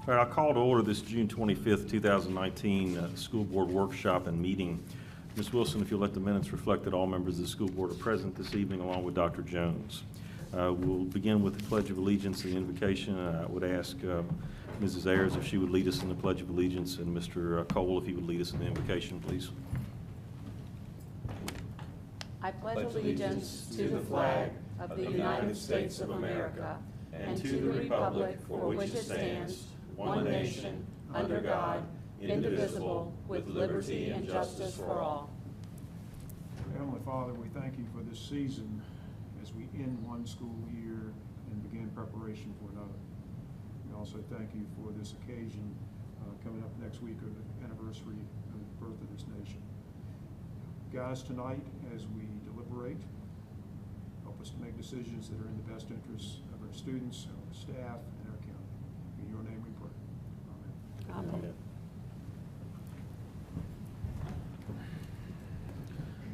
All right, I'll call to order this June 25th, 2019 School Board Workshop and Meeting. Ms. Wilson, if you'll let the minutes reflect that all members of the school board are present this evening along with Dr. Jones. We'll begin with the Pledge of Allegiance and the invocation. I would ask Mrs. Ayers if she would lead us in the Pledge of Allegiance, and Mr. Cole if he would lead us in the invocation, please. I pledge allegiance to the flag of the United States of America and to the republic for which it stands, one nation, under God, indivisible, with liberty and justice for all. Heavenly Father, we thank you for this season as we end one school year and begin preparation for another. We also thank you for this occasion coming up next week of the anniversary of the birth of this nation. Guys, tonight as we deliberate, help us to make decisions that are in the best interests of our students, our staff, and our county. In your name we pray. Amen.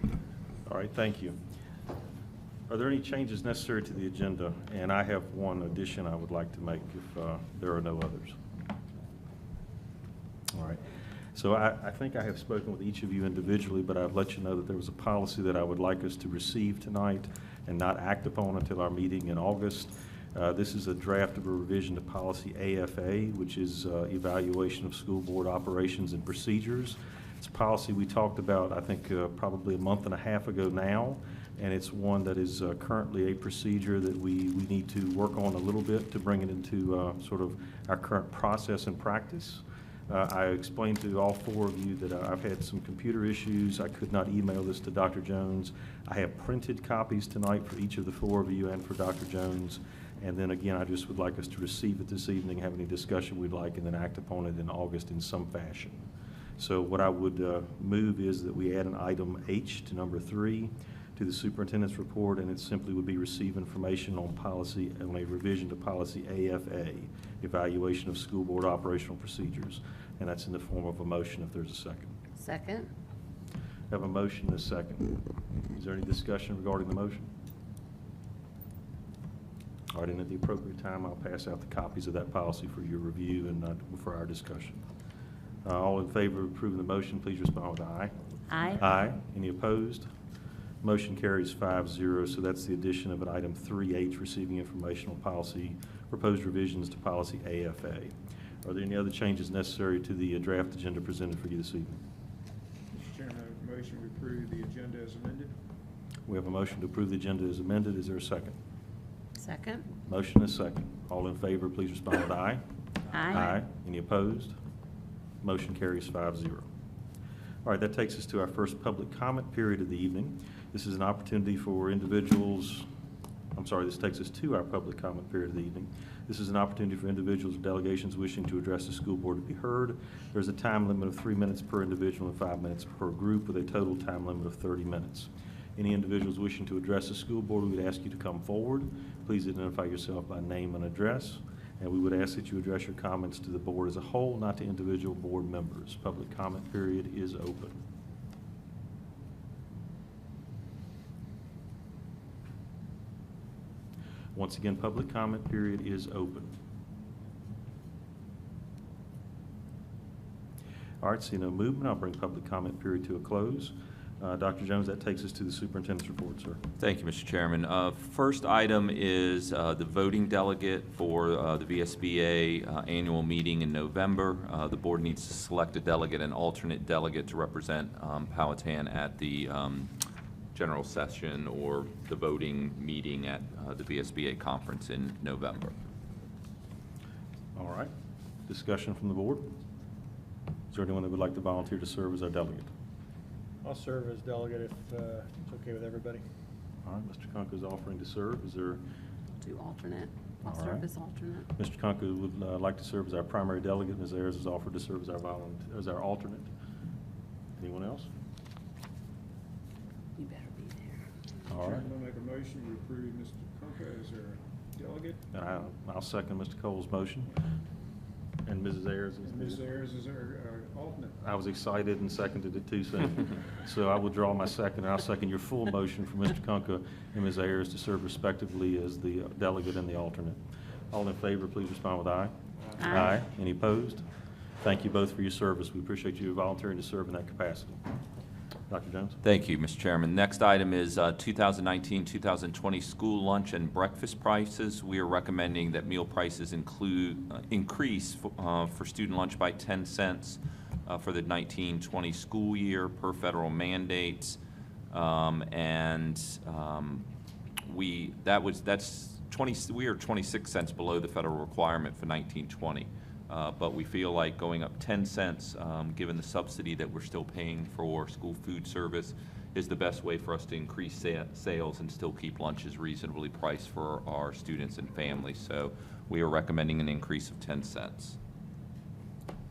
Amen. All right, thank you. Are there any changes necessary to the agenda? And I have one addition I would like to make if there are no others. All right. So I think I have spoken with each of you individually, but I've let you know that there was a policy that I would like us to receive tonight and not act upon until our meeting in August. This is a draft of a revision to policy AFA, which is evaluation of school board operations and procedures. It's a policy we talked about, I think, probably a month and a half ago now, and it's one that is currently a procedure that we need to work on a little bit to bring it into sort of our current process and practice. I explained to all four of you that I've had some computer issues. I could not email this to Dr. Jones. I have printed copies tonight for each of the four of you and for Dr. Jones. And then again, I just would like us to receive it this evening, have any discussion we'd like, and then act upon it in August in some fashion. So what I would move is that we add an item H to number 3 to the superintendent's report, and it simply would be receive information on policy, on a revision to policy AFA, evaluation of school board operational procedures. And that's in the form of a motion if there's a second. Second. Have a motion and a second. Is there any discussion regarding the motion? All right, and at the appropriate time, I'll pass out the copies of that policy for your review and for our discussion. All in favor of approving the motion, please respond with aye. Aye. Aye. Any opposed? Motion carries 5-0. So that's the addition of an item 3H, receiving information on policy, proposed revisions to policy AFA. Are there any other changes necessary to the draft agenda presented for you this evening? Mr. Chairman, I have a motion to approve the agenda as amended. We have a motion to approve the agenda as amended. Is there a second? Second. Motion is second. All in favor, please respond with aye. Aye. Any opposed? Motion carries 5-0. All right, that takes us to our first public comment period of the evening. This is an opportunity for individuals, this takes us to our public comment period of the evening. This is an opportunity for individuals or delegations wishing to address the school board to be heard. There's a time limit of 3 minutes per individual and 5 minutes per group with a total time limit of 30 minutes. Any individuals wishing to address the school board, we would ask you to come forward. Please identify yourself by name and address. And we would ask that you address your comments to the board as a whole, not to individual board members. Public comment period is open. Once again, public comment period is open. All right, seeing no movement, I'll bring public comment period to a close. Dr. Jones, that takes us to the superintendent's report, sir. Thank you, Mr. Chairman. First item is the voting delegate for the VSBA annual meeting in November. The board needs to select a delegate and alternate delegate to represent Powhatan at the general session or the voting meeting at the VSBA conference in November. All right. Discussion from the board. Is there anyone that would like to volunteer to serve as our delegate? I'll serve as delegate if it's okay with everybody. All right, Mr. Kunka is offering to serve. Is there? Do alternate. I'll All serve right. as alternate. Mr. Kunka would like to serve as our primary delegate. Ms. Ayers has offered to serve as our alternate. Anyone else? You better be there. All right. Chairman, I'll make a motion to approve Mr. Kunka as our delegate. And I'll second Mr. Cole's motion. And Mrs. Ayers is. And Ms. Ayers is our alternate. I was excited and seconded it too soon. So I will draw my second, and I'll second your full motion for Mr. Kunka and Ms. Ayers to serve respectively as the delegate and the alternate. All in favor, please respond with aye. Aye. Any opposed? Thank you both for your service. We appreciate you volunteering to serve in that capacity. Dr. Jones? Thank you, Mr. Chairman. Next item is 2019-2020 school lunch and breakfast prices. We are recommending that meal prices increase for student lunch by 10 cents for the 19-20 school year per federal mandates. We are 26 cents below the federal requirement for 19-20. But we feel like going up 10 cents, given the subsidy that we're still paying for school food service, is the best way for us to increase sales and still keep lunches reasonably priced for our students and families. So we are recommending an increase of 10 cents.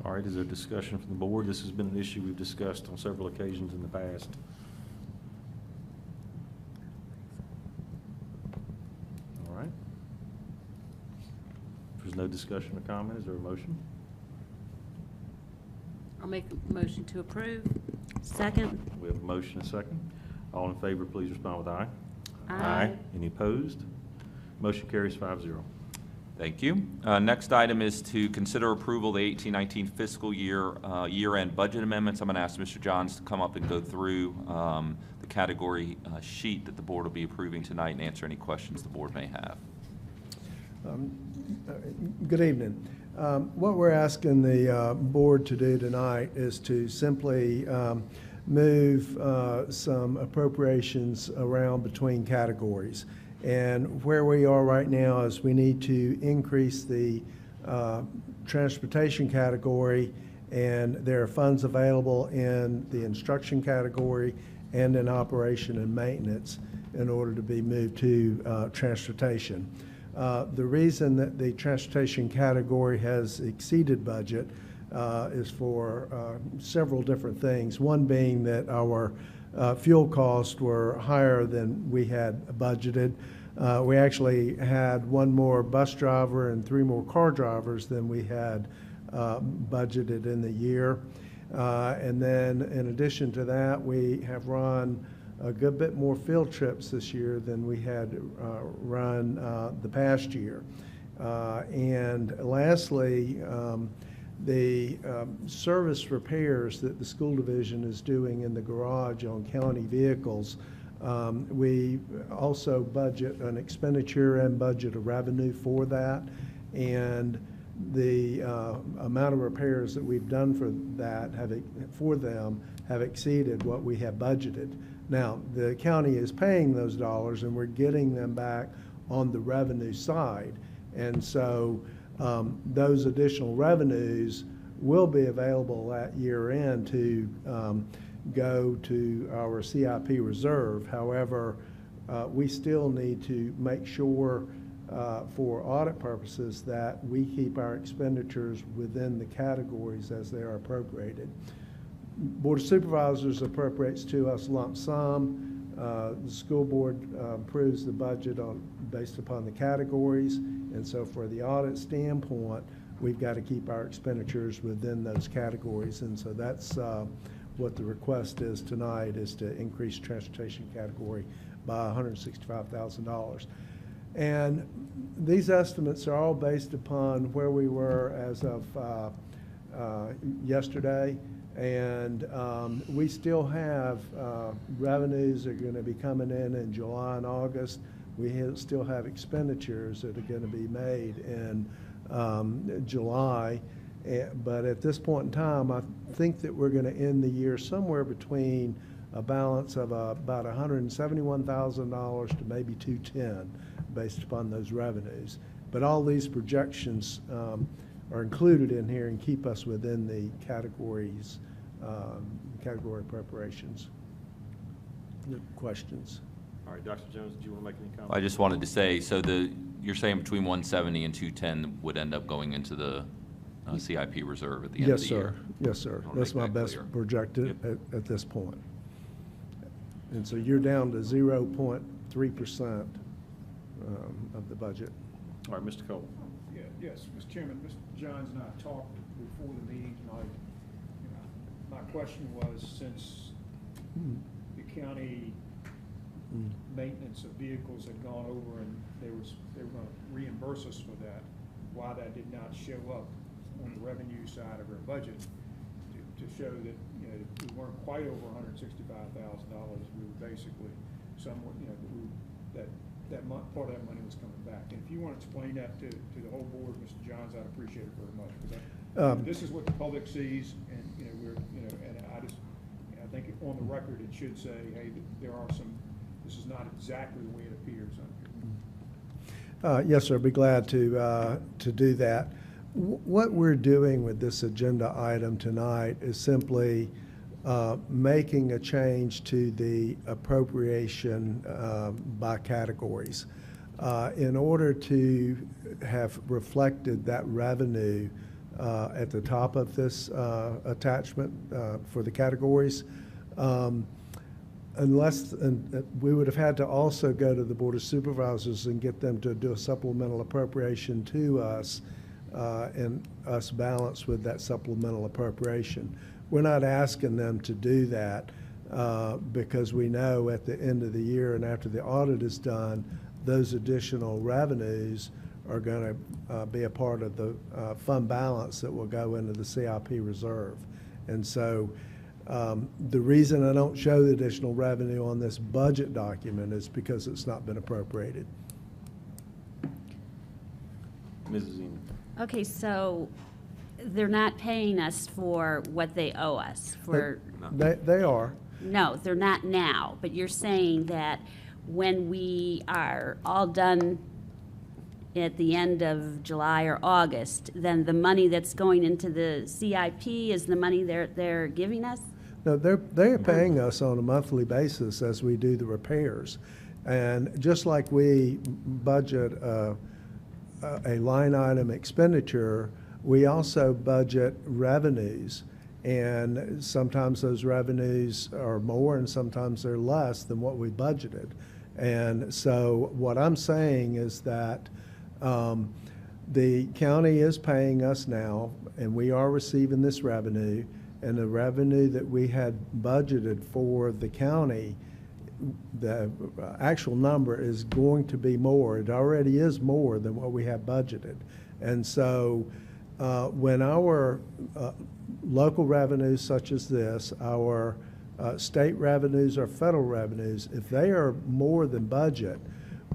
All right, is there discussion from the board? This has been an issue we've discussed on several occasions in the past. All right. If there's no discussion or comment, is there a motion? I'll make a motion to approve. Second. We have a motion and a second. All in favor, please respond with aye. Aye. Any opposed? Motion carries 5-0. Thank you. Next item is to consider approval of the 18-19 fiscal year year-end budget amendments. I'm going to ask Mr. Johns to come up and go through the category sheet that the board will be approving tonight and answer any questions the board may have. Good evening. What we're asking the board to do tonight is to simply move some appropriations around between categories. And where we are right now is we need to increase the transportation category, and there are funds available in the instruction category and in operation and maintenance in order to be moved to transportation. The reason that the transportation category has exceeded budget is for several different things. One being that our fuel costs were higher than we had budgeted. We actually had one more bus driver and 3 more car drivers than we had budgeted in the year. And then in addition to that, we have run a good bit more field trips this year than we had run the past year. And lastly, the service repairs that the school division is doing in the garage on county vehicles, we also budget an expenditure and budget a revenue for that. And the amount of repairs that we've done for that have exceeded what we have budgeted. Now, the county is paying those dollars and we're getting them back on the revenue side. And so those additional revenues will be available at year end to go to our CIP reserve. However, we still need to make sure for audit purposes that we keep our expenditures within the categories as they are appropriated. Board of Supervisors appropriates to us lump sum. The school board approves the budget based upon the categories, and so for the audit standpoint, we've got to keep our expenditures within those categories, and so that's what the request is tonight, is to increase transportation category by $165,000. And these estimates are all based upon where we were as of yesterday. And we still have revenues that are going to be coming in July and August. We still have expenditures that are going to be made in July. But at this point in time, I think that we're going to end the year somewhere between a balance of about $171,000 to maybe $210,000 based upon those revenues. But all these projections are included in here and keep us within the categories, category preparations. Questions? All right, Dr. Jones, do you want to make any comments? I just wanted to say, so you're saying between 170 and 210 would end up going into the CIP reserve at the end of the year? Yes, sir. I wanna That's make my that best clear. projected at this point. And so you're down to 0.3% of the budget. All right, Mr. Cole. Yes, Mr. Chairman, Mr. Johns and I talked before the meeting tonight. My question was, since the county maintenance of vehicles had gone over and they were going to reimburse us for that, why that did not show up on the revenue side of our budget, to show that, you know, we weren't quite over $165,000. We were basically somewhat, you know, part of that money was coming back. And if you want to explain that to the whole board, Mr. Johns, I'd appreciate it very much, because this is what the public sees, and, you know, and I think on the record, it should say, hey, this is not exactly the way it appears on here. Yes, sir, I'd be glad to do that. What we're doing with this agenda item tonight is simply making a change to the appropriation by categories. In order to have reflected that revenue at the top of this attachment for the categories, we would have had to also go to the Board of Supervisors and get them to do a supplemental appropriation to us, and us balance with that supplemental appropriation. We're not asking them to do that because we know at the end of the year and after the audit is done, those additional revenues are going to be a part of the fund balance that will go into the CIP reserve. And so the reason I don't show the additional revenue on this budget document is because it's not been appropriated. Mrs. Eaton. Okay, so they're not paying us for what they owe us for. They are. No, they're not now, but you're saying that when we are all done at the end of July or August, then the money that's going into the CIP is the money they're giving us? No, they're paying us on a monthly basis as we do the repairs. And just like we budget a line item expenditure, we also budget revenues. And sometimes those revenues are more and sometimes they're less than what we budgeted. And so what I'm saying is that the county is paying us now, and we are receiving this revenue, and the revenue that we had budgeted for the county, the actual number is going to be more. It already is more than what we have budgeted. And so when our local revenues such as this, our state revenues or federal revenues, if they are more than budget,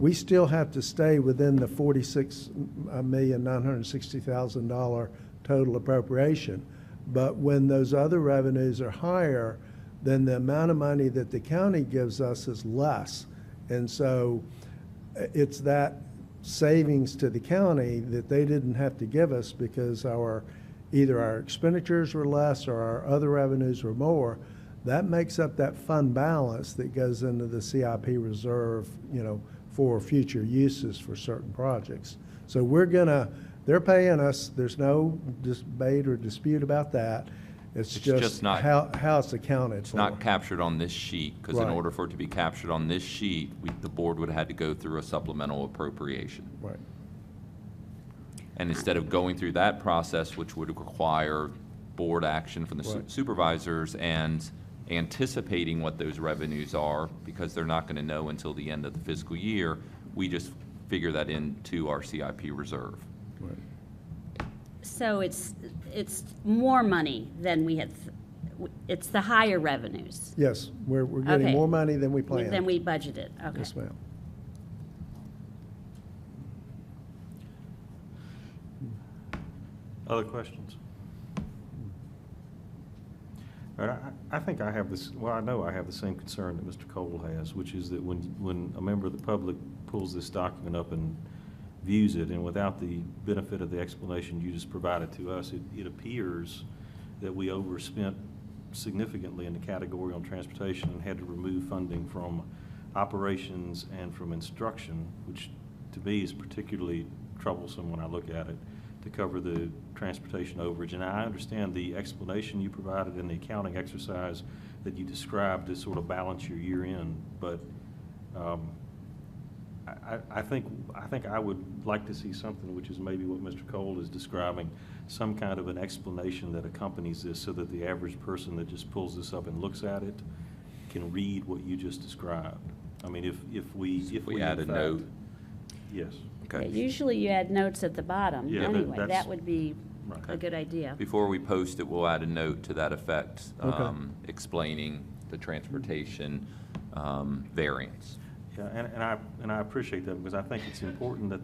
we still have to stay within the $46,960,000 total appropriation. But when those other revenues are higher, then the amount of money that the county gives us is less. And so it's that savings to the county that they didn't have to give us because either our expenditures were less or our other revenues were more. That makes up that fund balance that goes into the CIP reserve, for future uses for certain projects. So they're paying us. There's no debate or dispute about that. It's just not how it's accounted for. It's not captured on this sheet, because in Right. order for it to be captured on this sheet, the board would have had to go through a supplemental appropriation. Right. And instead of going through that process, which would require board action from the Right. supervisors and anticipating what those revenues are, because they're not going to know until the end of the fiscal year, we just figure that into our CIP reserve. Right. So it's more money than we had, it's the higher revenues Yes, we're getting Okay. more money than we planned. than we budgeted, okay. Yes, ma'am. Other questions? All right, I think I have this, well, I know I have the same concern that Mr. Cole has, which is that when a member of the public pulls this document up and views it, and without the benefit of the explanation you just provided to us, it appears that we overspent significantly in the category on transportation and had to remove funding from operations and from instruction, which to me is particularly troublesome when I look at it, to cover the transportation overage. And I understand the explanation you provided in the accounting exercise that you described to sort of balance your year in, but I think I would like to see something, which is maybe what Mr. Cole is describing, some kind of an explanation that accompanies this so that the average person that just pulls this up and looks at it can read what you just described. I mean, if we add a in fact- note. Yes. Okay. Yeah, usually you add notes at the bottom. Yeah, Anyway, that's- that would be Right. a good idea. Before we post it, we'll add a note to that effect, Okay. explaining the transportation variance. Yeah, and I appreciate that, because I think it's important that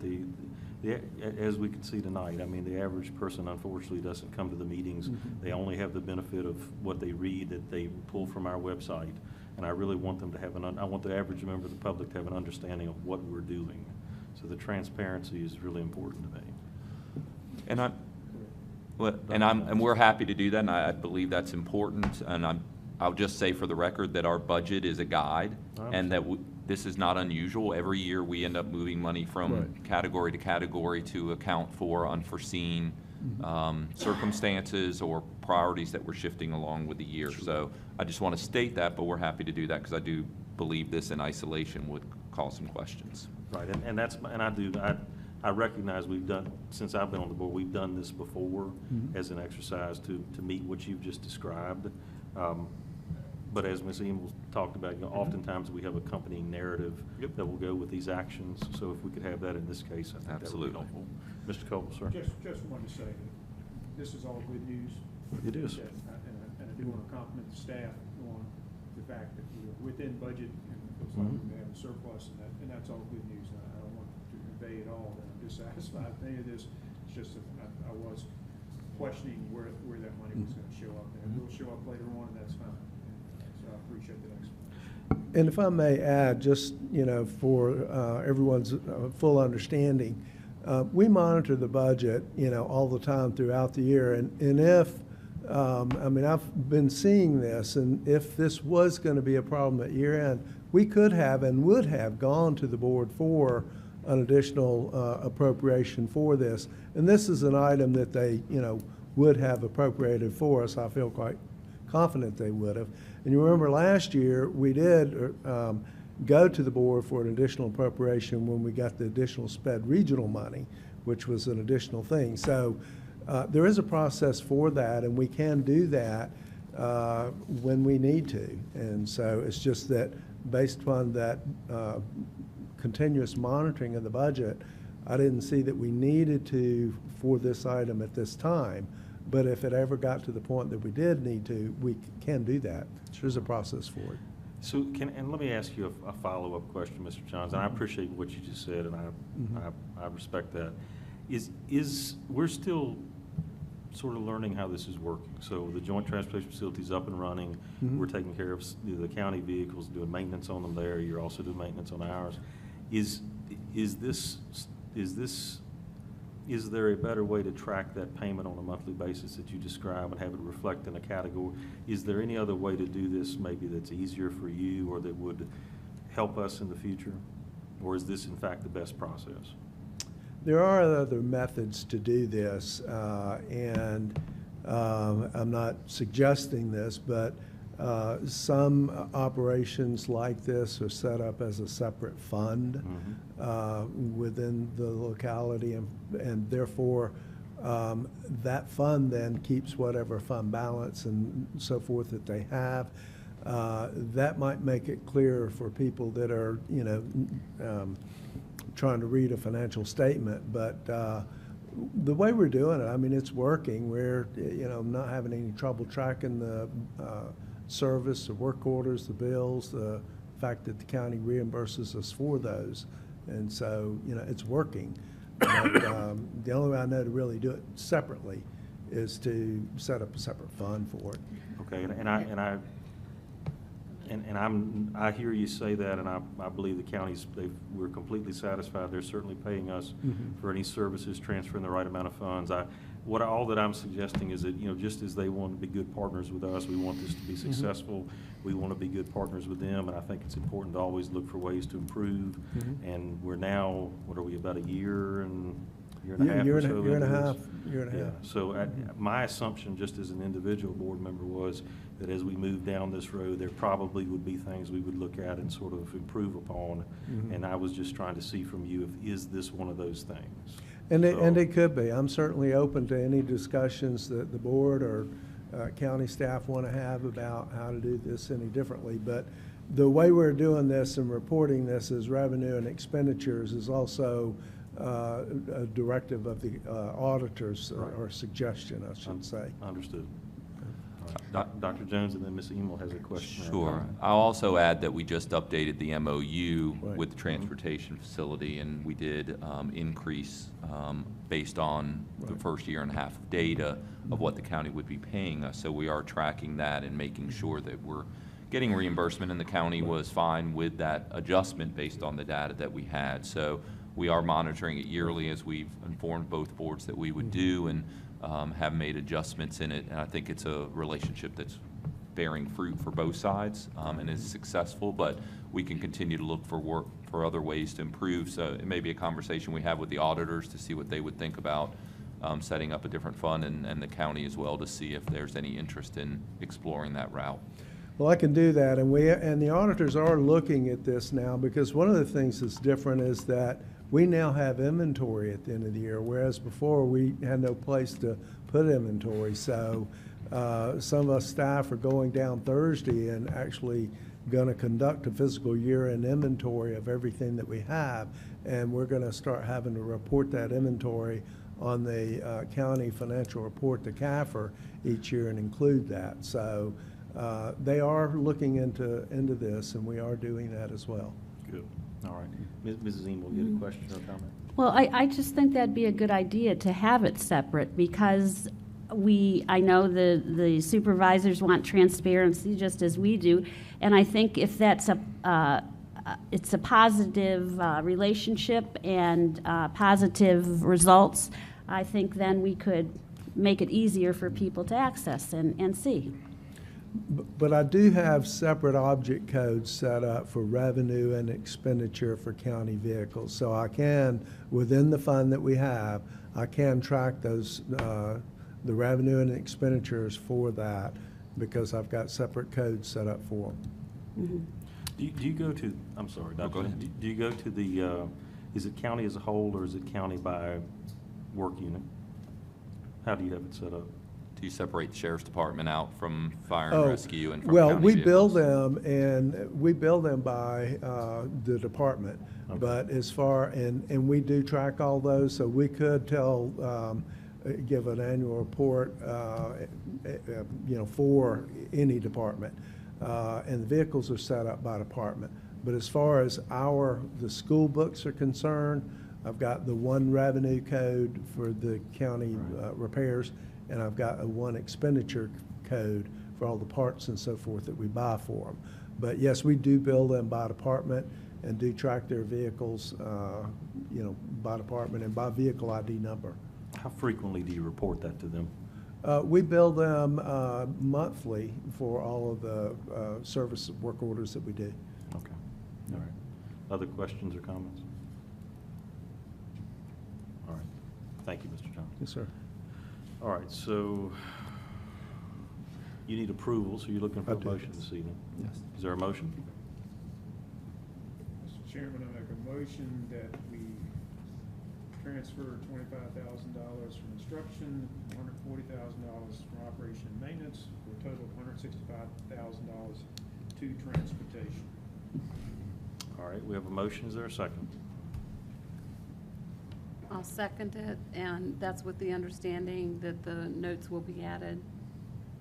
as we can see tonight, I mean, the average person unfortunately doesn't come to the meetings. They only have the benefit of what they read, that they pull from our website. And I really want them to have I want the average member of the public to have an understanding of what we're doing. So the transparency is really important to me. And we're happy to do that, and I believe that's important. And I'll just say for the record that our budget is a guide, and that this is not unusual. Every year, we end up moving money from Right. category to category to account for unforeseen circumstances or priorities that we're shifting along with the year. So I just want to state that, but we're happy to do that, because I do believe this in isolation would cause some questions. Right, I recognize we've done, since I've been on the board, we've done this before as an exercise to meet what you've just described. But as Ms. Emos talked about, oftentimes we have accompanying narrative that will go with these actions. So if we could have that in this case, I think that would be Absolutely. helpful. Mr. Cole, sir? Just wanted to say that this is all good news. It is. And I do want to compliment the staff on the fact that we're within budget, and it looks like we may have a surplus, and that's all good news. And I don't want to convey at all that I'm dissatisfied with any of this. It's just that I was questioning where that money was going to show up, and it will show up later on, and that's fine. So I appreciate that explanation. And if I may add, just, for everyone's full understanding, we monitor the budget, all the time throughout the year. And if, I've been seeing this, and if this was going to be a problem at year end, we could have and would have gone to the board for an additional appropriation for this. And this is an item that they, would have appropriated for us. I feel quite confident they would have. And you remember last year, we did go to the board for an additional appropriation when we got the additional SPED regional money, which was an additional thing. So there is a process for that, and we can do that when we need to. And so it's just that based upon that continuous monitoring of the budget, I didn't see that we needed to for this item at this time. But if it ever got to the point that we did need to, we can do that. There's a process for it. So and let me ask you a follow-up question, Mr. Johns, and I appreciate what you just said, and I respect that. We're still sort of learning how this is working. So the Joint Transportation Facility is up and running. We're taking care of the county vehicles, doing maintenance on them there. You're also doing maintenance on ours. Is there a better way to track that payment on a monthly basis that you describe and have it reflect in a category? Is there any other way to do this maybe that's easier for you or that would help us in the future? Or is this in fact the best process? There are other methods to do this, and I'm not suggesting this, but some operations like this are set up as a separate fund within the locality, and therefore that fund then keeps whatever fund balance and so forth that they have. That might make it clearer for people that are, trying to read a financial statement, but the way we're doing it, it's working. We're, not having any trouble tracking the service, the work orders, the bills, the fact that the county reimburses us for those. And so, it's working. But, the only way I know to really do it separately is to set up a separate fund for it. Okay, I hear you say that, and I believe the counties, we're completely satisfied. They're certainly paying us for any services, transferring the right amount of funds. All that I'm suggesting is that, just as they want to be good partners with us, we want this to be successful. We want to be good partners with them, and I think it's important to always look for ways to improve. And we're now, about a year and a half or so? Year and a into half. this? Yeah. So my assumption, just as an individual board member, was that as we move down this road, there probably would be things we would look at and sort of improve upon. And I was just trying to see from you, is this one of those things? And it could be. I'm certainly open to any discussions that the board or county staff want to have about how to do this any differently. But the way we're doing this and reporting this as revenue and expenditures is also a directive of the auditors, Right. or suggestion, I should say. Understood. Dr. Jones, and then Ms. Emil has a question. or a Sure. comment. I'll also add that we just updated the MOU Right. with the transportation facility, and we did increase based on the Right. first year and a half of data of what the county would be paying us. So we are tracking that and making sure that we're getting reimbursement, and the county was fine with that adjustment based on the data that we had. So we are monitoring it yearly, as we've informed both boards that we would do, and have made adjustments in it. And I think it's a relationship that's bearing fruit for both sides, and is successful, but we can continue to look for other ways to improve. So it may be a conversation we have with the auditors to see what they would think about setting up a different fund, and the county as well, to see if there's any interest in exploring that route. Well, I can do that, and the auditors are looking at this now, because one of the things that's different is that we now have inventory at the end of the year, whereas before we had no place to put inventory. So some of us staff are going down Thursday and actually going to conduct a physical year-end inventory of everything that we have, and we're going to start having to report that inventory on the county financial report to CAFR each year and include that. So they are looking into this, and we are doing that as well. Good. All right. Mrs. Emil, you had a question or comment? Well, I just think that'd be a good idea to have it separate, because I know the supervisors want transparency just as we do, and I think if that's it's a positive relationship and positive results, I think then we could make it easier for people to access and see. But I do have separate object codes set up for revenue and expenditure for county vehicles. So I can, within the fund that we have, I can track those, the revenue and expenditures for that, because I've got separate codes set up for them. Do you go to, I'm sorry, No, Dr. go ahead. Do you go to the, is it county as a whole, or is it county by work unit? How do you have it set up? Do you separate the sheriff's department out from fire and Oh, rescue and from well, county we bill vehicles? them, and we bill them by the department. Okay. But as far, and we do track all those, so we could give an annual report, for any department. And the vehicles are set up by department. But as far as the school books are concerned, I've got the one revenue code for the county repairs, and I've got a one expenditure code for all the parts and so forth that we buy for them. But yes, we do bill them by department and do track their vehicles, by department and by vehicle ID number. How frequently do you report that to them? We bill them monthly for all of the service work orders that we do. Okay. All right. Other questions or comments? All right. Thank you, Mr. Johnson. Yes, sir. All right, so you need approval, so you're looking for I a do. motion this evening. Yes. Is there a motion? Mr. Chairman, I make a motion that we transfer $25,000 from instruction, $140,000 from operation and maintenance, for a total of $165,000 to transportation. All right, we have a motion. Is there a second? I'll second it, and that's with the understanding that the notes will be added,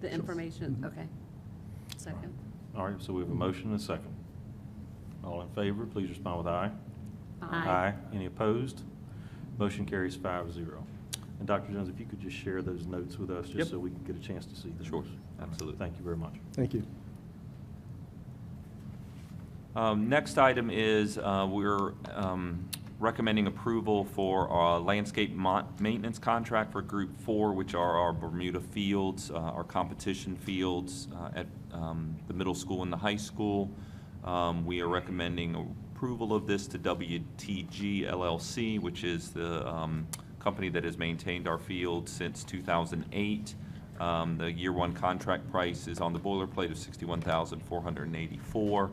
the information, Mhm. okay. Second. All right, so we have a motion and a second. All in favor, please respond with aye. Aye. Any opposed? Motion carries 5-0. And Dr. Jones, if you could just share those notes with us, Yep. just so we can get a chance to see them. Sure, All right, absolutely. Thank you very much. Thank you. Next item is we're recommending approval for our landscape maintenance contract for Group 4, which are our Bermuda fields, our competition fields at the middle school and the high school. We are recommending approval of this to WTG LLC, which is the company that has maintained our field since 2008. The year one contract price is on the boilerplate of $61,484.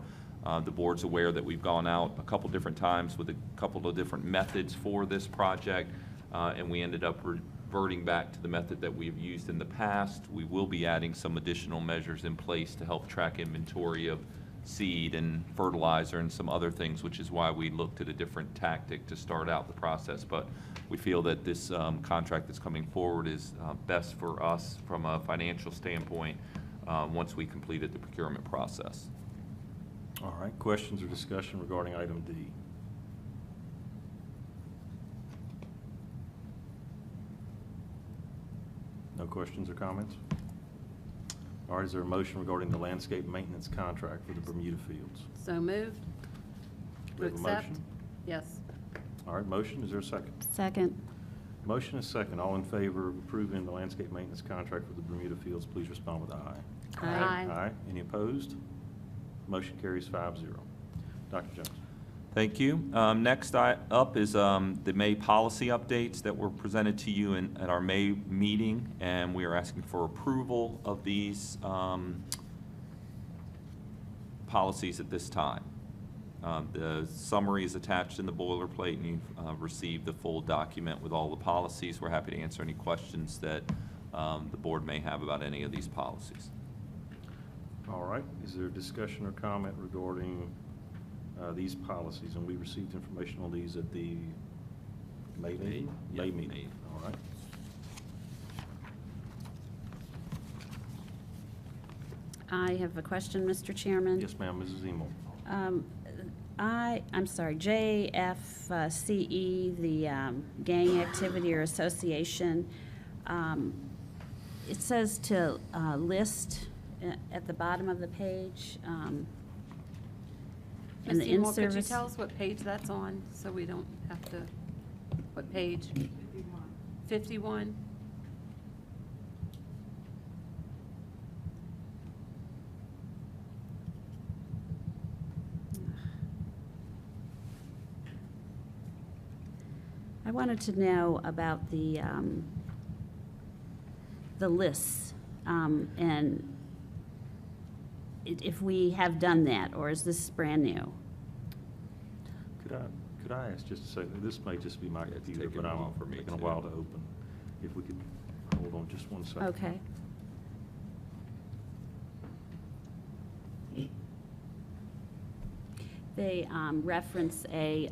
The board's aware that we've gone out a couple different times with a couple of different methods for this project, and we ended up reverting back to the method that we've used in the past. We will be adding some additional measures in place to help track inventory of seed and fertilizer and some other things, which is why we looked at a different tactic to start out the process. But we feel that this contract that's coming forward is best for us from a financial standpoint once we completed the procurement process. All right, questions or discussion regarding item D? No questions or comments? All right, is there a motion regarding the landscape maintenance contract for the Bermuda Fields? So moved. Do we have a Accept? motion? Yes. All right, motion, is there a second? Second. Motion is second. All in favor of approving the landscape maintenance contract for the Bermuda Fields, please respond with aye. Aye. Aye. Any opposed? Motion carries 5-0. Dr. Jones. Thank you. Next up is the May policy updates that were presented to you at our May meeting, and we are asking for approval of these policies at this time. The summary is attached in the boilerplate, and you've received the full document with all the policies. We're happy to answer any questions that the board may have about any of these policies. All right, is there a discussion or comment regarding these policies? And we received information on these at the May meeting? Yeah, May meeting, May. all right. I have a question, Mr. Chairman. Yes, ma'am, Mrs. Emo. I'm sorry, JFCE, the Gang Activity or Association, it says to list at the bottom of the page. And the Ms. Seymour, could you in-service. tell us what page that's on, so we don't have to, what page? 51? I wanted to know about the lists, and if we have done that, or is this brand new? Could I ask just a second? This may just be my Yeah, it's computer, taken but a I'm while for me, taking a too. while to open. If we could hold on just one second. Okay. They reference a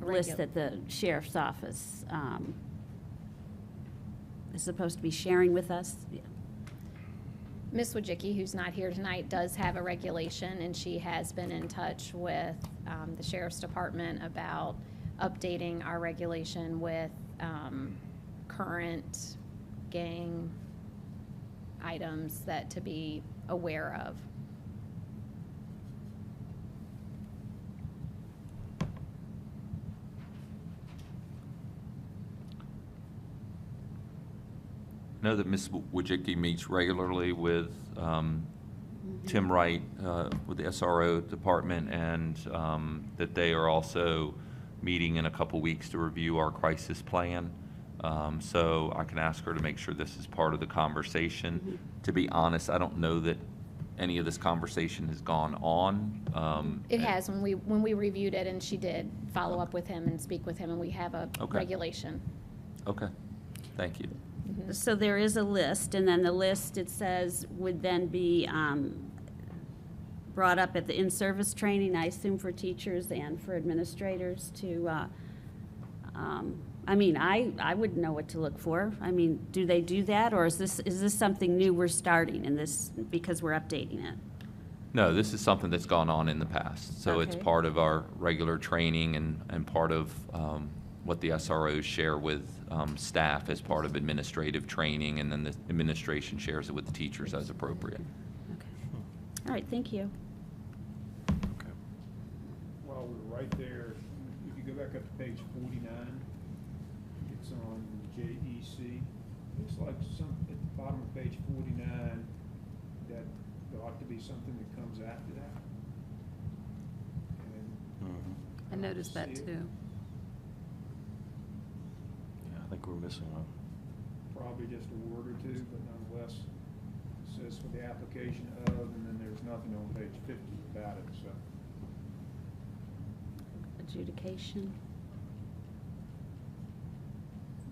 list that the sheriff's office is supposed to be sharing with us. Ms. Wojcicki, who's not here tonight, does have a regulation, and she has been in touch with the Sheriff's Department about updating our regulation with current gang items that to be aware of. I know that Ms. Wojcicki meets regularly with Tim Wright with the SRO department, and that they are also meeting in a couple weeks to review our crisis plan. So I can ask her to make sure this is part of the conversation. To be honest, I don't know that any of this conversation has gone on. It has, when we reviewed it, and she did follow up with him and speak with him, and we have a Okay. regulation. Okay, thank you. So there is a list, and then the list, it says, would then be brought up at the in-service training, I assume for teachers and for administrators to, I mean, I wouldn't know what to look for. I mean, do they do that, or is this something new we're starting in this, because we're updating it? No, this is something that's gone on in the past. So it's Okay. part of our regular training and part of what the SROs share with staff as part of administrative training, and then the administration shares it with the teachers as appropriate. Okay. All right, thank you. Okay. While we're right there, if you go back up to page 49, it's on JEC. Looks like some, at the bottom of page 49, that there ought to be something that comes after that. And Mhm. I noticed that See it? too. Yeah, I think we're missing one. probably just a word or two, but nonetheless, it says for the application of, and then there's nothing on page 50 about it, so. Adjudication.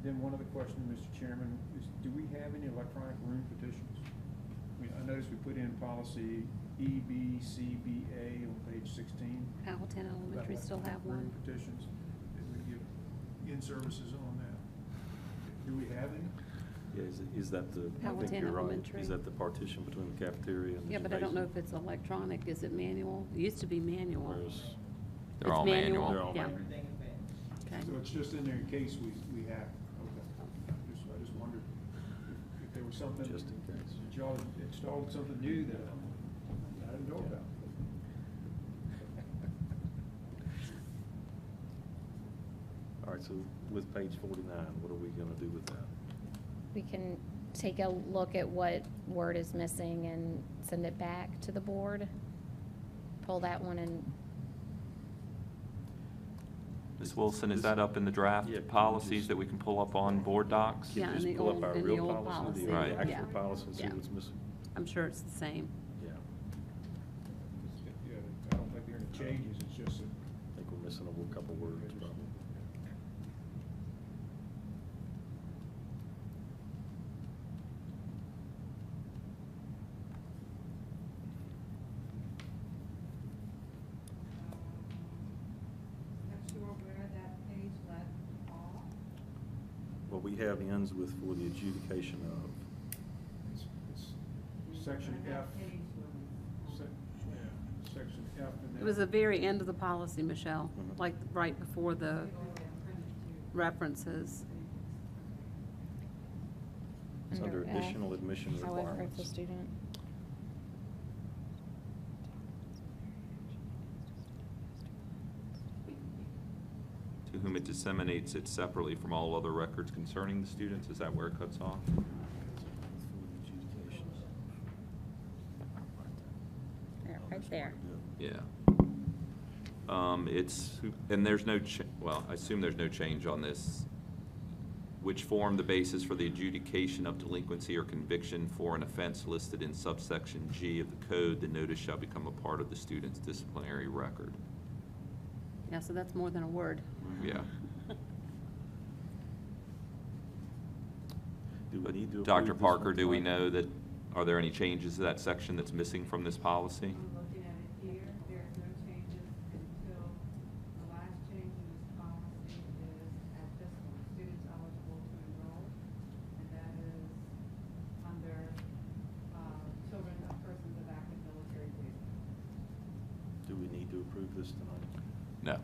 Then one other question, Mr. Chairman, is do we have any electronic room petitions? I mean, I noticed we put in policy EBCBA on page 16. Powhatan Elementary still have one. Room petitions. Did we give in-services on that? Do we have any? Yeah, is that the, I think Powhatan you're right. Elementary. Is that the partition between the cafeteria and the Yeah, but I don't know gymnasium? if it's electronic. Is it manual? It used to be manual. Whereas, They're It's all manual. They're all Yeah. manual. Okay. So it's just in there in case we have. Okay. I just wondered if there was something. Just in case. That y'all installed something new that I didn't know about. All right, so with page 49, what are we going to do with that? We can take a look at what word is missing and send it back to the board. Pull that one and, Ms. Wilson, is that up in the draft Yeah, policies just- that we can pull up on board docs? Can Yeah, we in just the pull up old- our in the real old policy, policy, the Right. actual yeah. policy, and see Yeah. what's missing? I'm sure it's the same. Yeah, Yeah, I don't think there are any changes, it's just that I think we're missing a couple words probably. Not sure where that page left off. What we have ends with for the adjudication of, it's section Where F. that page was. Section F. and It was the very end of the policy, Michelle, Mhm. like right before the references. it's under F, additional admission however, if the requirements. student. To whom it disseminates it separately from all other records concerning the students, is that where it cuts off? There, right there. Yeah. It's, and there's no, well, I assume there's no change on this. Which form the basis for the adjudication of delinquency or conviction for an offense listed in subsection G of the code, the notice shall become a part of the student's disciplinary record. Yeah, so that's more than a word. Yeah. Do we need to approve Dr. this Parker, one do we tonight? know that, are there any changes to that section that's missing from this policy? I'm looking at it here, there's no changes until the last change in this policy is at this one, students eligible to enroll. And that is under, children of persons of active military duty. Do we need to approve this tonight? No.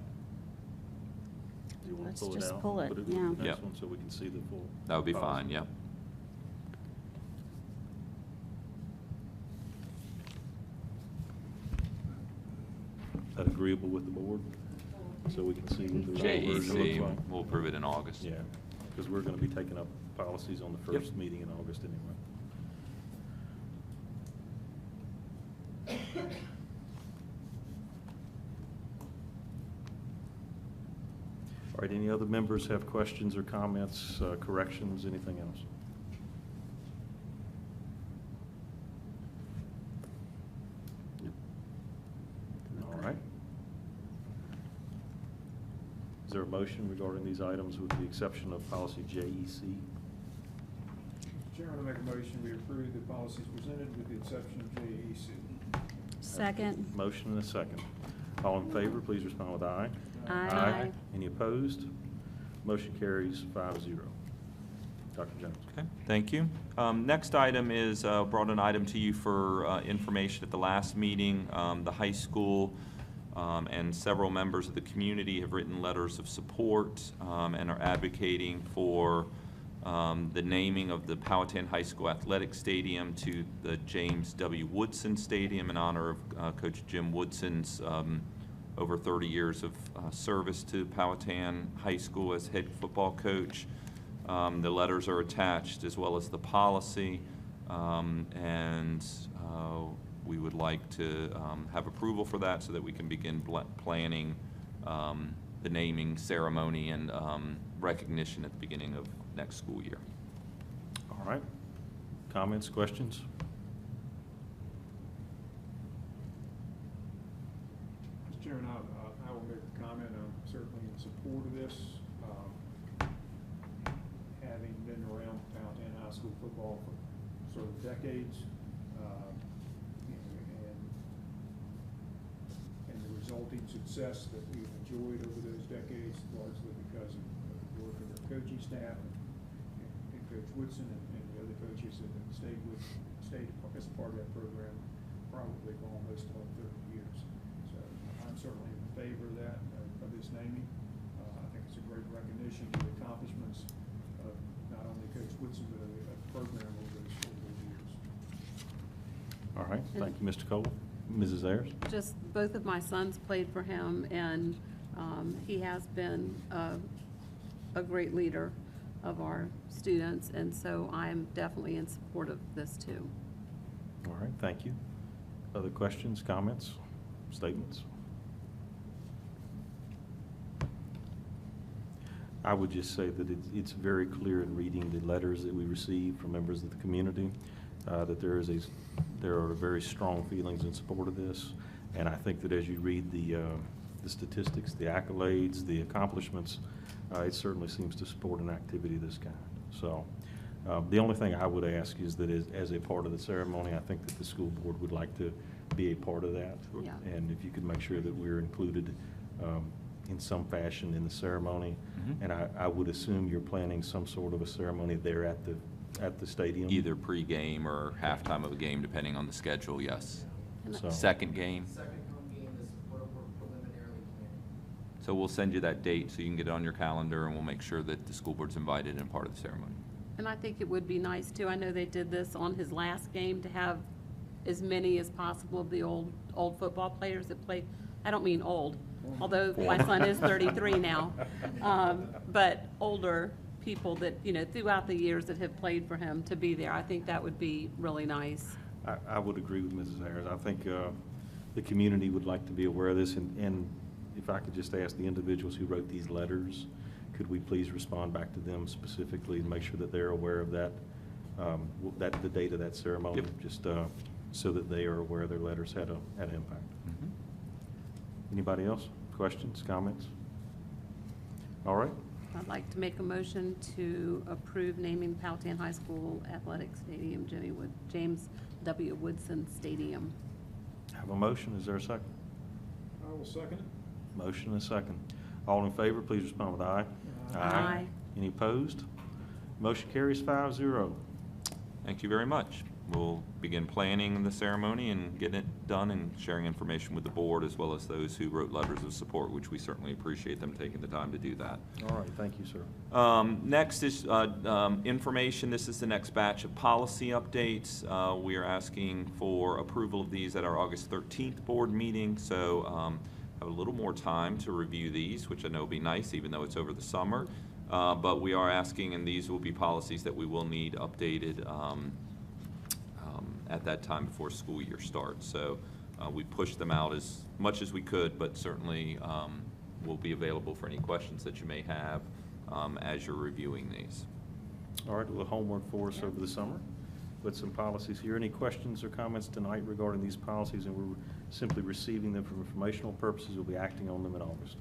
Do you want Let's to pull it out? just pull it, Put in yeah. the next Yep. one so we can see the full. That would be policy? fine, yeah. Is that agreeable with the board? So we can see what the right version looks JEC, like? we'll approve it in August. Yeah, because we're going to be taking up policies on the Yep. first meeting in August anyway. All right, any other members have questions or comments, corrections, anything else? All right. Is there a motion regarding these items with the exception of policy JEC? Mr. Chairman, I make a motion, we approve the policies presented with the exception of JEC. Second. Motion and a second. All in favor, please respond with aye. Aye. Any opposed? Motion carries 5-0. Dr. Jones. Okay, thank you. Next item is, brought an item to you for information at the last meeting. The high school and several members of the community have written letters of support and are advocating for the naming of the Powhatan High School Athletic Stadium to the James W. Woodson Stadium in honor of Coach Jim Woodson's over 30 years of service to Powhatan High School as head football coach. The letters are attached as well as the policy, and we would like to have approval for that so that we can begin planning the naming ceremony and recognition at the beginning of next school year. All right. Comments, questions? Mr. Chairman, I will make a comment. I'm certainly in support of this. Having been around Powhatan High School football for sort of decades, and continued success that we've enjoyed over those decades, largely because of the work of our coaching staff and Coach Woodson and the other coaches that have stayed as part of that program probably for almost 30 years. So I'm certainly in favor of that, of this naming. I think it's a great recognition of the accomplishments of not only Coach Woodson, but of the program over those years. All right, thank you, Mr. Cole. Mrs. Ayers? Just, both of my sons played for him, and he has been a great leader of our students, and so I'm definitely in support of this too. All right, thank you. Other questions, comments, statements? I would just say that it's very clear in reading the letters that we receive from members of the community that there are very strong feelings in support of this. And I think that as you read the statistics, the accolades, the accomplishments, it certainly seems to support an activity of this kind. So the only thing I would ask is that as a part of the ceremony, I think that the school board would like to be a part of that. Yeah. And if you could make sure that we're included in some fashion in the ceremony. Mm-hmm. And I would assume you're planning some sort of a ceremony there at the stadium? Either pregame or halftime of a game, depending on the schedule, yes. So- Second game, Second home game is what we're preliminarily planning. so we'll send you that date so you can get it on your calendar, and we'll make sure that the school board's invited and part of the ceremony. And I think it would be nice too, I know they did this on his last game, to have as many as possible of the old football players that played. I don't mean old, although my son is 33 now, but older people that, throughout the years that have played for him to be there. I think that would be really nice. I would agree with Mrs. Ayers. I think the community would like to be aware of this, and if I could just ask the individuals who wrote these letters, could we please respond back to them specifically and make sure that they're aware of that, the date of that ceremony? Yep. Just so that they are aware their letters had an impact. Mhm. Anybody else? Questions, comments? All right. I'd like to make a motion to approve naming Powhatan High School Athletic Stadium James W. Woodson Stadium. Have a motion. Is there a second? I will second it. Motion and a second. All in favor, please respond with aye. Aye. Any opposed? Motion carries 5-0. Thank you very much. We'll begin planning the ceremony and getting it done and sharing information with the board, as well as those who wrote letters of support, which we certainly appreciate them taking the time to do that. All right, thank you, sir. Next is information. This is the next batch of policy updates. We are asking for approval of these at our August 13th board meeting, so have a little more time to review these, which I know will be nice, even though it's over the summer. But we are asking, and these will be policies that we will need updated at that time before school year starts. So we pushed them out as much as we could, but certainly will be available for any questions that you may have as you're reviewing these. All right, a little homework for us over the summer. Put some policies here. Any questions or comments tonight regarding these policies? And we're simply receiving them for informational purposes. We'll be acting on them in August.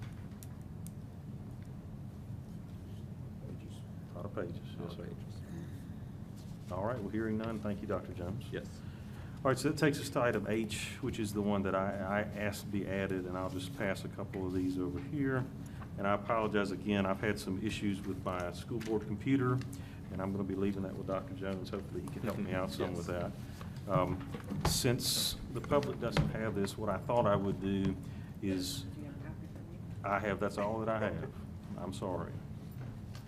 Pages. A lot of pages. Yes, sir. All right, well, hearing none, thank you, Dr. Jones. Yes. All right, so that takes us to item H, which is the one that I asked to be added, and I'll just pass a couple of these over here. And I apologize again, I've had some issues with my school board computer, and I'm going to be leaving that with Dr. Jones. Hopefully he can help me out some with that. Since the public doesn't have this, what I thought I would do is, that's all that I have. I'm sorry.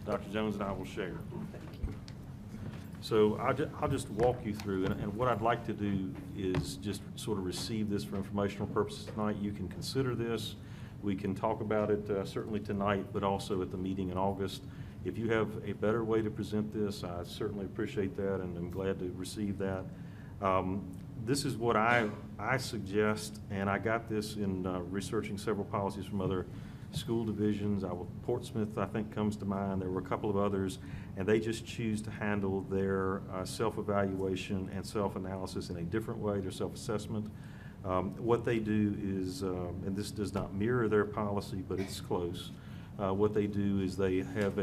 Dr. Jones and I will share. So I'll just walk you through, and what I'd like to do is just sort of receive this for informational purposes tonight. You can consider this. We can talk about it certainly tonight, but also at the meeting in August. If you have a better way to present this, I certainly appreciate that, and I'm glad to receive that. This is what I suggest, and I got this in researching several policies from other school divisions. Portsmouth, I think, comes to mind. There were a couple of others, and they just choose to handle their self-evaluation and self-analysis in a different way, their self-assessment. What they do is, and this does not mirror their policy, but it's close. What they do is they have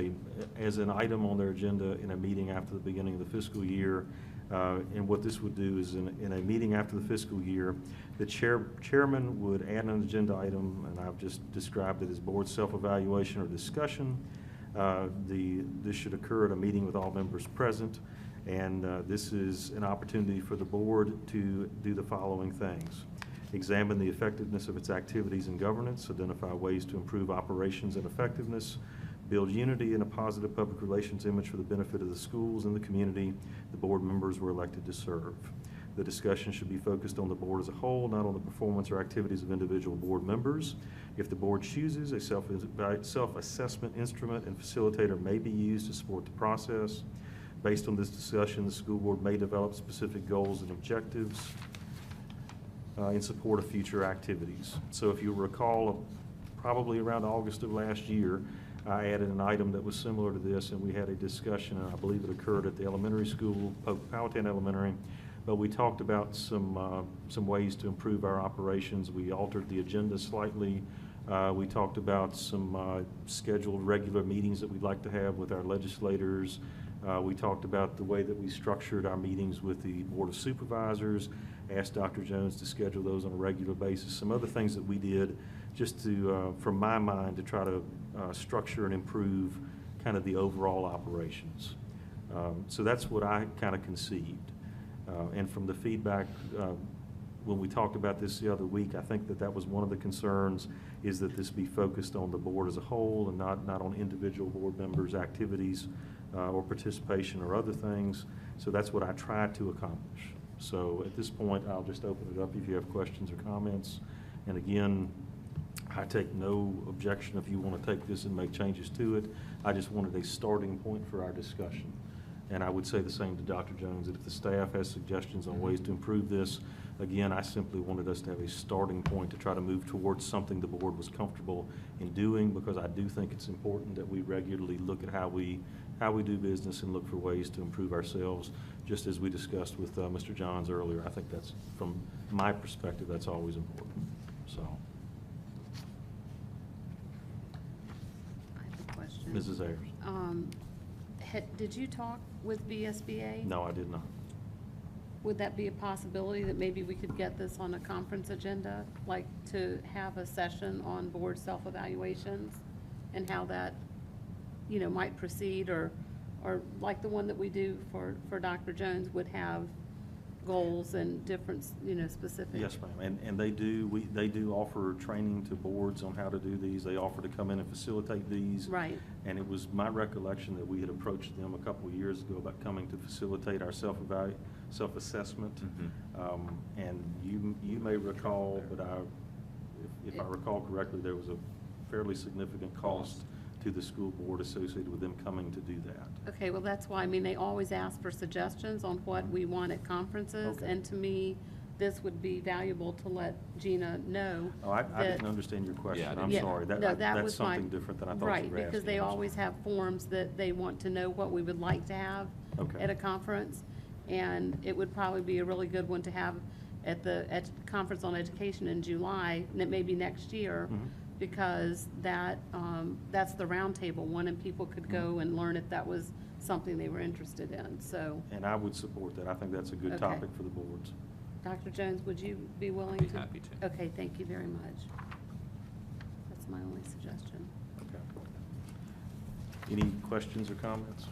as an item on their agenda in a meeting after the beginning of the fiscal year, And what this would do is in a meeting after the fiscal year, the chairman would add an agenda item, and I've just described it as board self-evaluation or discussion. This should occur at a meeting with all members present, and this is an opportunity for the board to do the following things: examine the effectiveness of its activities and governance, identify ways to improve operations and effectiveness, build unity and a positive public relations image for the benefit of the schools and the community the board members were elected to serve. The discussion should be focused on the board as a whole, not on the performance or activities of individual board members. If the board chooses, a self-assessment instrument and facilitator may be used to support the process. Based on this discussion, the school board may develop specific goals and objectives in support of future activities. So if you recall, probably around August of last year, I added an item that was similar to this, and we had a discussion, and I believe it occurred at the elementary school, Powhatan Elementary, but we talked about some ways to improve our operations. We altered the agenda slightly. We talked about some scheduled regular meetings that we'd like to have with our legislators. We talked about the way that we structured our meetings with the Board of Supervisors, asked Dr. Jones to schedule those on a regular basis. Some other things that we did just to, from my mind, to try to structure and improve kind of the overall operations. So that's what I kind of conceived. And from the feedback, when we talked about this the other week, I think that was one of the concerns, is that this be focused on the board as a whole and not on individual board members' activities or participation or other things. So that's what I tried to accomplish. So at this point, I'll just open it up if you have questions or comments. And again, I take no objection if you want to take this and make changes to it. I just wanted a starting point for our discussion. And I would say the same to Dr. Jones, that if the staff has suggestions on ways to improve this, again, I simply wanted us to have a starting point to try to move towards something the board was comfortable in doing, because I do think it's important that we regularly look at how we do business and look for ways to improve ourselves, just as we discussed with Mr. Johns earlier. I think that's, from my perspective, that's always important. So, I have a question. Mrs. Ayers. Did you talk with VSBA? No, I did not. Would that be a possibility that maybe we could get this on a conference agenda, like to have a session on board self-evaluations and how that, might proceed, or like the one that we do for Dr. Jones would have goals and different, specific? Yes, ma'am. And they do offer training to boards on how to do these. They offer to come in and facilitate these. Right. And it was my recollection that we had approached them a couple of years ago about coming to facilitate our self-assessment. Mm-hmm. And you may recall, but if I recall correctly, there was a fairly significant cost to the school board associated with them coming to do that. Okay, well, that's why, they always ask for suggestions on what we want at conferences. Okay. And to me, this would be valuable to let Gina know. Oh, I that- didn't understand your question. Yeah, I I'm didn't- sorry. No, that That's was my- something different than I thought you Right, were asking. because they I'm always sorry. have forms that they want to know what we would like to have Okay. at a conference. And it would probably be a really good one to have at the Conference on Education in July, and it may be next year, Mhm. because that's the roundtable one, and people could go and learn if that was something they were interested in, so. And I would support that. I think that's a good Okay. topic for the boards. Dr. Jones, would you be willing Be to? happy to. Okay, thank you very much. That's my only suggestion. Okay. Any questions or comments?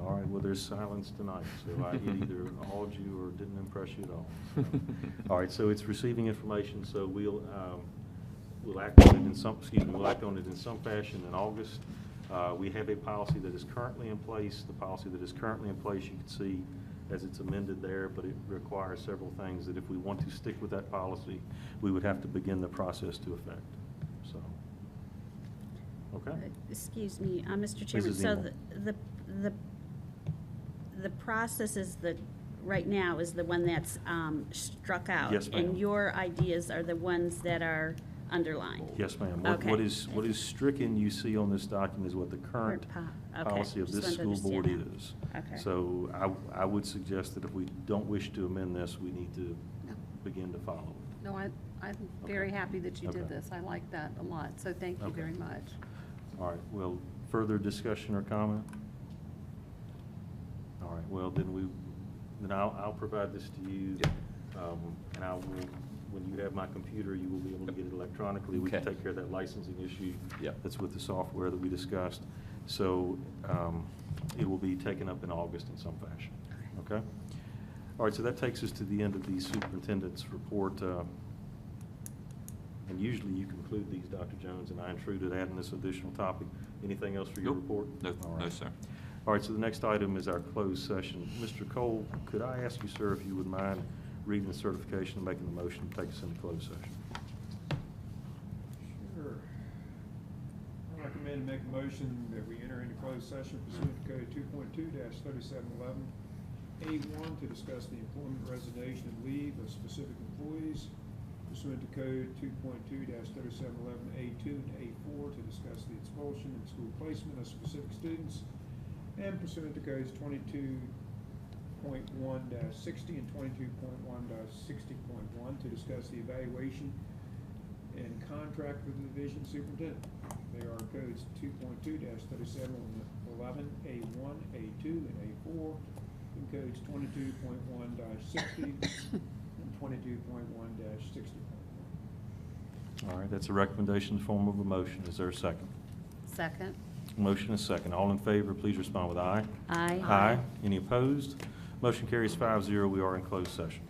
All right, well, there's silence tonight, so I either awed you or didn't impress you at all. So. All right, so it's receiving information, so we'll act on it in some fashion in August. We have a policy that is currently in place. The policy that is currently in place, you can see as it's amended there, but it requires several things that if we want to stick with that policy, we would have to begin the process to effect. So, okay? Excuse me, Mr. Chairman, Mrs. so Engel. the process is right now is the one that's struck out? Yes, ma'am. And your ideas are the ones that are underlined? Yes, ma'am. Okay. What is stricken you see on this document is what the current Okay. policy of Just this wanted to school board understand is. that. Okay. So I would suggest that if we don't wish to amend this, we need to begin to follow it. No, I'm very happy that you did Okay. this. I like that a lot, so thank you Okay. very much. All right, well, further discussion or comment? All right, well, then I'll provide this to you. And I will, when you have my computer, you will be able to get it electronically. We can Okay. take care of that licensing issue. Yep. That's with the software that we discussed. So, it will be taken up in August in some fashion. Okay? All right, so that takes us to the end of the superintendent's report. And usually you conclude these, Dr. Jones, and I intruded adding this additional topic. Anything else for your Nope. report? No, All no, right. sir. All right, so the next item is our closed session. Mr. Cole, could I ask you, sir, if you would mind reading the certification and making the motion to take us into closed session? Sure. I recommend to make a motion that we enter into closed session pursuant to code 2.2-3711, A1, to discuss the employment, resignation, and leave of specific employees, pursuant to code 2.2-3711, A2 and A4, to discuss the expulsion and school placement of specific students, and pursuant to codes 22.1-60 and 22.1-60.1, to discuss the evaluation and contract with the division superintendent. They are codes 2.2-3711, A1, A2, and A4, and codes 22.1-60 and 22.1-60.1. All right, that's a recommendation in the form of a motion. Is there a second? Second. Motion is second. All in favor, please respond with aye. Aye. Aye. Any opposed? Motion carries 5-0. We are in closed session.